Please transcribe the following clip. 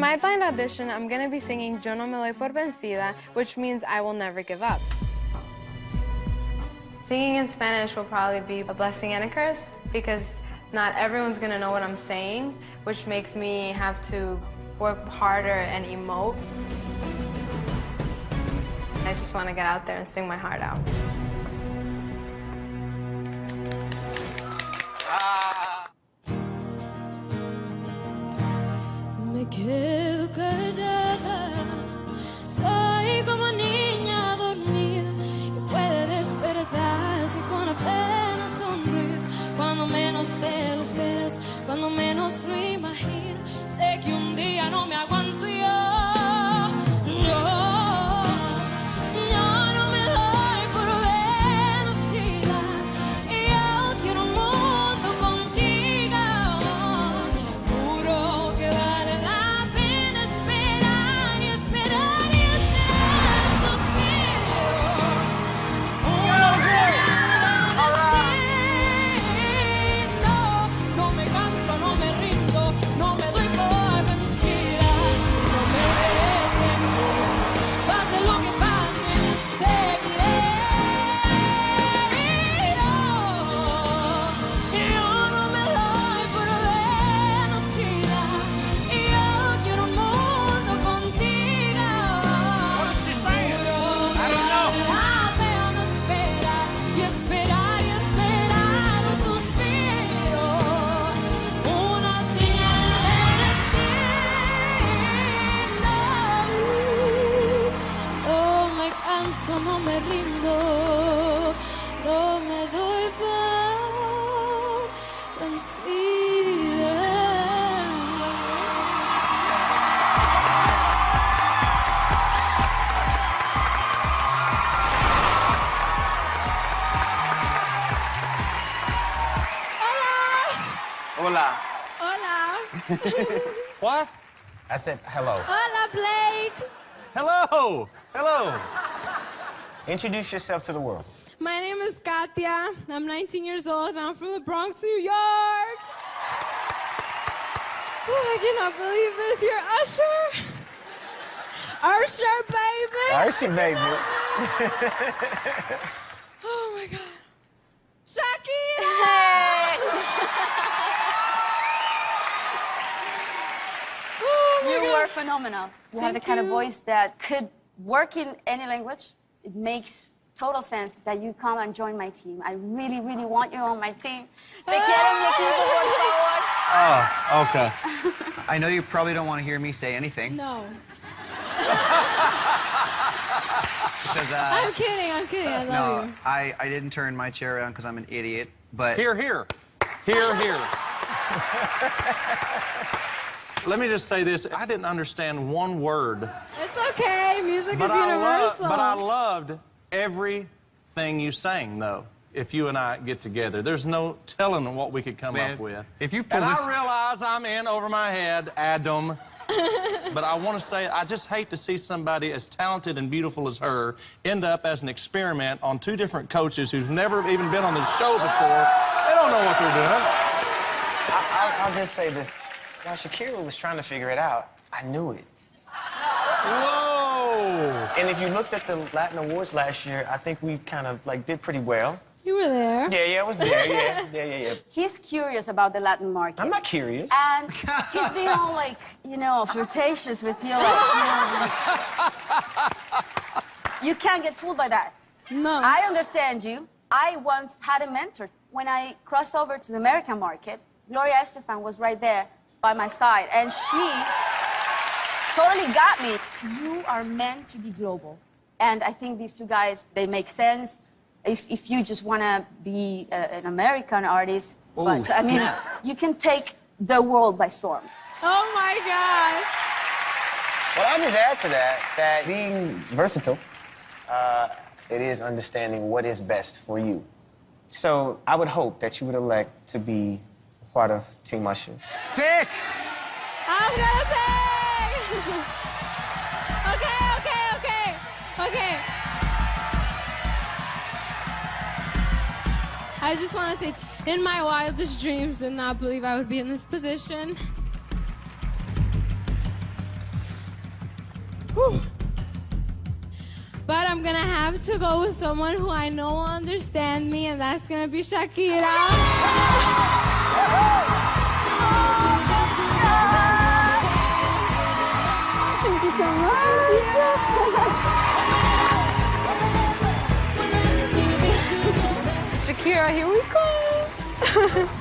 my blind audition, I'm gonna be singing Yo no me doy por vencida, which means I will never give up. Singing in Spanish will probably be a blessing and a curse because not everyone's gonna know what I'm saying, which makes me have to work harder and emote. I just want to get out there and sing my heart out. Me quedo callada, soy como niña dormida que puede despertarse con apenas sonreír. Cuando menos te lo esperas, cuando menos lo imagino, sé que un día no me aguanto yo. No me rindo, no me doy por vencida. Hola. Hola. What? I said hello. Hola, Blake. Hello. Hello. Introduce yourself to the world. My name is Katia. I'm 19 years old, and I'm from the Bronx, New York. Oh, I cannot believe this. You're Usher. Usher, baby. Usher, baby. Oh, my God. Shakira! Oh, You were phenomenal. You have the kind of voice that could work in any language. It makes total sense that you come and join my team. I really, really want you on my team. Te quiero, mi equipo, por favor. Oh, okay. I know you probably don't want to hear me say anything. No. Because, I'm kidding. I love you. I didn't turn my chair around because I'm an idiot, but... Here. Here. Let me just say this. I didn't understand one word. It's okay. Music is universal. But I loved everything you sang, though. If you and I get together, there's no telling what we could come up with. If you pull and this... I realize I'm in over my head, Adam. But I want to say, I just hate to see somebody as talented and beautiful as her end up as an experiment on two different coaches who's never even been on the show before. They don't know what they're doing. I'll just say this. While Shakira was trying to figure it out, I knew it. Whoa! And if you looked at the Latin Awards last year, I think we kind of, like, did pretty well. You were there. Yeah, I was there, yeah. He's curious about the Latin market. I'm not curious. And he's being all, like, you know, flirtatious with you, like, you can't get fooled by that. No. I understand you. I once had a mentor. When I crossed over to the American market, Gloria Estefan was right there by my side, and she totally got me. You are meant to be global. And I think these two guys, they make sense if you just want to be an American artist. Ooh, but, I mean, snap. you can take the world by storm. Oh, my God. Well, I'll just add to that being versatile, it is understanding what is best for you. So I would hope that you would elect to be part of Team Usher. Pick! I'm gonna pay! Okay. I just want to say, in my wildest dreams, did not believe I would be in this position. But I'm gonna have to go with someone who I know will understand me, and that's gonna be Shakira. Thank you so much. Shakira, here we go.